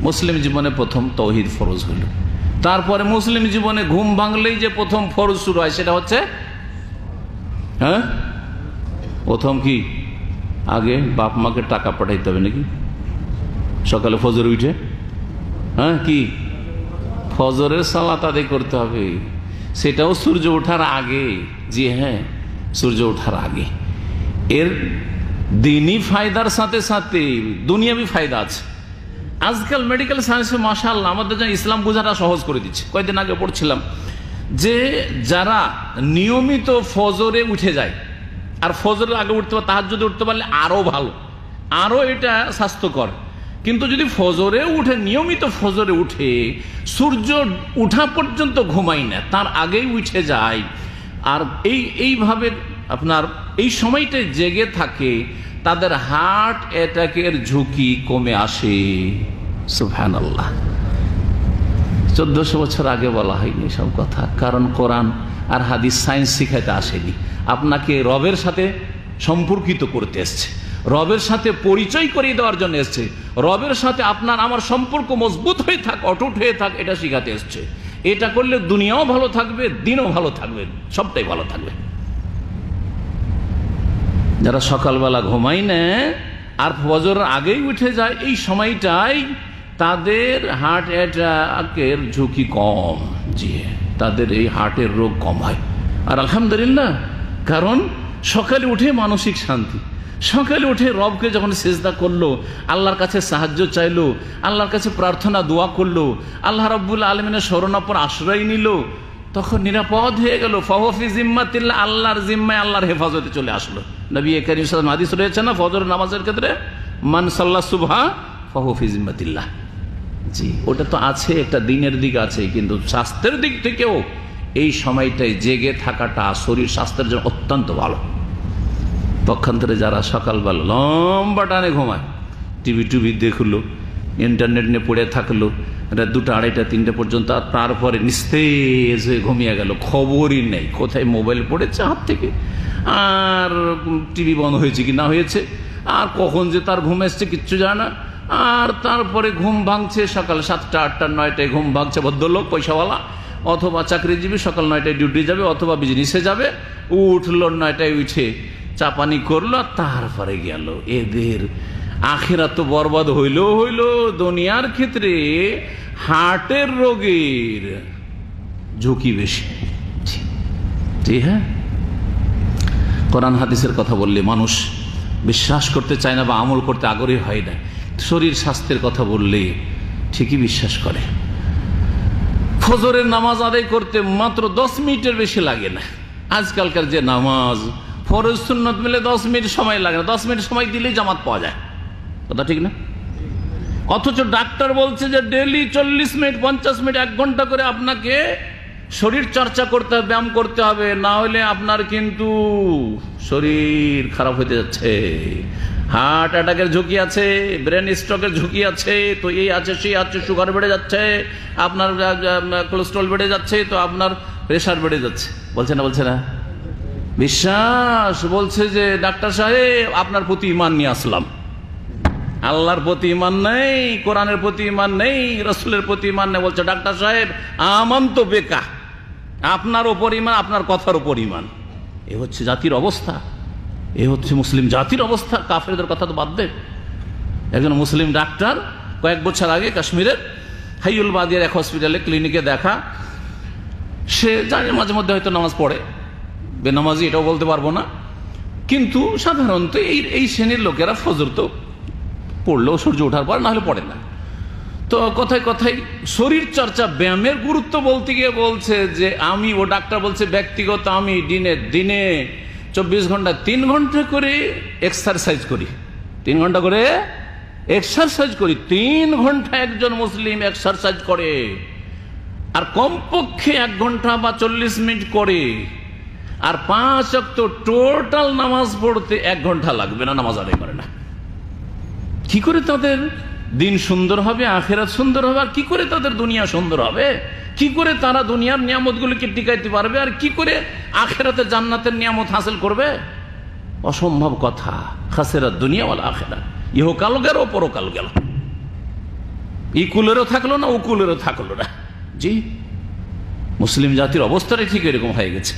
মুসলিম জীবনে প্রথম তৌহিদ ফরজ হইল। তারপরে মুসলিম জীবনে ঘুম ভাঙলেই যে প্রথম ফরজ শুরু হয় সেটা হচ্ছে প্রথম কি আগে বাপ মাকে টাকা পাঠাইতে হবে নাকি সকালে ফজরে উঠে? কি ফজরের সালাত আদায় করতে হবে, সেটাও সূর্য ওঠার আগে। জি হ্যাঁ, সূর্য ওঠার আগে। এর দিনই ফায়দার সাথে সাথে দুনিয়াবি ফায়দা আছে। আজকাল মেডিকেল সায়েন্সে মাশাআল্লাহ আমাদের জন্য ইসলাম বোঝাটা সহজ করে দিচ্ছে। কয়েকদিন আগে পড়ছিলাম যে যারা নিয়মিত ফজরে উঠে যায়, আর ফজরের আগে উঠতে পারে, তাহাজ্জুদে উঠতে পারলে আরো ভালো, আরো এটা স্বাস্থ্যকর। কিন্তু যদি ফজরে উঠে, নিয়মিত ফজরে উঠে সূর্য উঠা পর্যন্ত ঘুমাই না, তার আগেই উঠে যায়, আর এইভাবে আপনার এই সময়টা জেগে থাকে, তাদের হার্ট অ্যাটাকের ঝুঁকি কমে আসে। সুবহানাল্লাহ। 1400 বছর আগে বলা হয়নি সব কথা, কারণ কোরআন আর হাদিস সায়েন্স শিখাইতে আসেনি, আপনাকে রবের সাথে সম্পর্কিত করতে এসছে, রবের সাথে পরিচয় করিয়ে দেওয়ার জন্য এসছে, রবের সাথে আপনার আমার সম্পর্ক মজবুত হয়ে থাক, অটুট হয়ে থাক, এটা শিখাতে এসছে। এটা করলে দুনিয়াও ভালো থাকবে, দিনও ভালো থাকবে, সবটাই ভালো থাকবে। যারা সকালবেলা ঘুমায় না আর ফজরের আগেই উঠে যায়, এই সময়টাই তাদের হার্ট অ্যাটাকের ঝুঁকি কম। জি, তাদের এই হার্টের রোগ কম হয়। আর আলহামদুলিল্লাহ, কারণ সকালে উঠে মানসিক শান্তি, সকালে উঠে রবকে যখন সিজদা করলো, আল্লাহর কাছে সাহায্য চাইলো, আল্লাহর কাছে প্রার্থনা দোয়া করলো, আল্লাহ রাব্বুল আলামিনের শরণাপর আশ্রয় নিল, তখন নিরাপদ হয়ে গেল। ফাহুফি জিম্মাতিল্লাহ, আল্লাহর জিম্মায়, আল্লাহর হেফাজতে চলে আসলো। নবী কারীম সাল্লাল্লাহু আলাইহি ওয়াসাল্লাম হাদিস রয়েছে না ফজর নামাজের ক্ষেত্রে, মান সাল্লা সুবহা ফাহুফি জিম্মাতিল্লাহ। জি, ওটা তো আছে, একটা দিনের দিক আছে, কিন্তু স্বাস্থ্যের দিক থেকেও এই সময়টায় জেগে থাকাটা শরীর স্বাস্থ্যের জন্য অত্যন্ত ভালো। পক্ষান্তরে যারা সকালবেলা লম্বা টানে ঘুমায়, টিভি দেখলো, ইন্টারনেট নিয়ে পড়ে থাকলো রাত 2টা, 2:30, 3টে পর্যন্ত, আর তারপরে নিস্তেজ হয়ে ঘুমিয়ে গেল, খবরই নেই কোথায় মোবাইল পড়েছে হাত থেকে, আর টিভি বন্ধ হয়েছে কি না হয়েছে, আর কখন যে তার ঘুম এসছে কিচ্ছু জানে না। আর তারপরে ঘুম ভাঙছে সকাল 7টা, 8টা, 9টায় ঘুম ভাঙছে ভদ্রলোক, পয়সাওয়ালা অথবা চাকরিজীবী, সকাল 9টায় ডিউটি যাবে অথবা বিজনেসে যাবে, উঠলো 9টায়, উঠে চা পানি করলো, আর তারপরে গেল। এদের আখিরাত তো বরবাদ হইল, দুনিয়ার ক্ষেত্রে হার্টের রোগের ঝুঁকি বেশি। ঠিক হ্যাঁ, কোরআন হাদিসের কথা বললে মানুষ বিশ্বাস করতে চায় না বা আমল করতে আগ্রহী হয় না। শরীর স্বাস্থ্যের কথা বললে ঠিকই বিশ্বাস করে। ফজরের নামাজ আদায় করতে মাত্র 10 মিনিটের বেশি লাগে না। আজকালকার যে নামাজ ফরজ সুন্নত মিলে 10 মিনিট সময় লাগে না, 10 মিনিট সময় দিলেই জামাত পাওয়া যায়, কথা ঠিক না? অথচ ডাক্তার বলছে যে ডেইলি 40 মিনিট, 50 মিনিট, 1 ঘন্টা করে আপনাকে শরীর চর্চা করতে হবে, ব্যায়াম করতে হবে, না হলে আপনার কিন্তু শরীর খারাপ হতে যাচ্ছে, হার্ট অ্যাটাকের ঝুঁকি আছে, ব্রেন স্ট্রোকের ঝুঁকি আছে, তো এই আছে সেই আছে, সুগার বেড়ে যাচ্ছে, আপনার কোলেস্ট্রল বেড়ে যাচ্ছে, তো আপনার প্রেশার বেড়ে যাচ্ছে। বলছে না বিশ্বাস বলছে যে ডাক্তার সাহেব আপনার প্রতি ঈমান নিয়ে আসলাম, আল্লাহর প্রতি ঈমান নেই, কোরআনের প্রতি ঈমান নেই, রাসূলের প্রতি ঈমান নেই। বলছে ডাক্তার সাহেব আমানতু বিকা, আপনার উপর ঈমান, আপনার কথার উপর ঈমান। এ হচ্ছে জাতির অবস্থা, এ হচ্ছে মুসলিম জাতির অবস্থা। কাফেরদের কথা তো বাদ দে। একজন মুসলিম ডাক্তার কয়েক বছর আগে কাশ্মীরের হাইউল বাদিয়ার এক হসপিটালে ক্লিনিকে দেখা, সে জানে মাঝে মধ্যে হয়তো নামাজ পড়ে, বেনামাজি এটাও বলতে পারবো না, কিন্তু সাধারণত এই শ্রেণীর লোকেরা ফজর তো পড়লেও সূর্য ওঠার পর, না হলে পড়ে না। তো কথায় শরীর চর্চা, ব্যায়ামের গুরুত্ব বলতে গিয়ে বলছে যে ও ডাক্তার বলছে ব্যক্তিগত আমি দিনে 24 ঘন্টা 3 ঘন্টা করে এক্সারসাইজ করি, 3 ঘন্টা করে এক্সারসাইজ করি। 3 ঘন্টা একজন মুসলিম এক্সারসাইজ করে, আর কমপক্ষে 1 ঘন্টা বা 40 মিনিট করে, আর 5 ওয়াক্ত টোটাল নামাজ পড়তে 1 ঘন্টা লাগবে না, নামাজ আদায় করে না। কি করে তাদের দিন সুন্দর হবে, আখিরাত সুন্দর হবে, আর কি করে তাদের দুনিয়া সুন্দর হবে, কি করে তারা দুনিয়ার নিয়ামতগুলোকে টিকাইতে পারবে, আর কি করে আখিরাতে জান্নাতের নিয়ামত হাসিল করবে? অসম্ভব কথা। খাসিরাত দুনিয়া ওয়াল আখিরাত, ইহকাল গেল পরকাল গেল। ইকুলেরও থাকলো না, উকুলেরও থাকলো না। জি, মুসলিম জাতির অবস্থাটাই ঠিক এরকম হয়ে গেছে।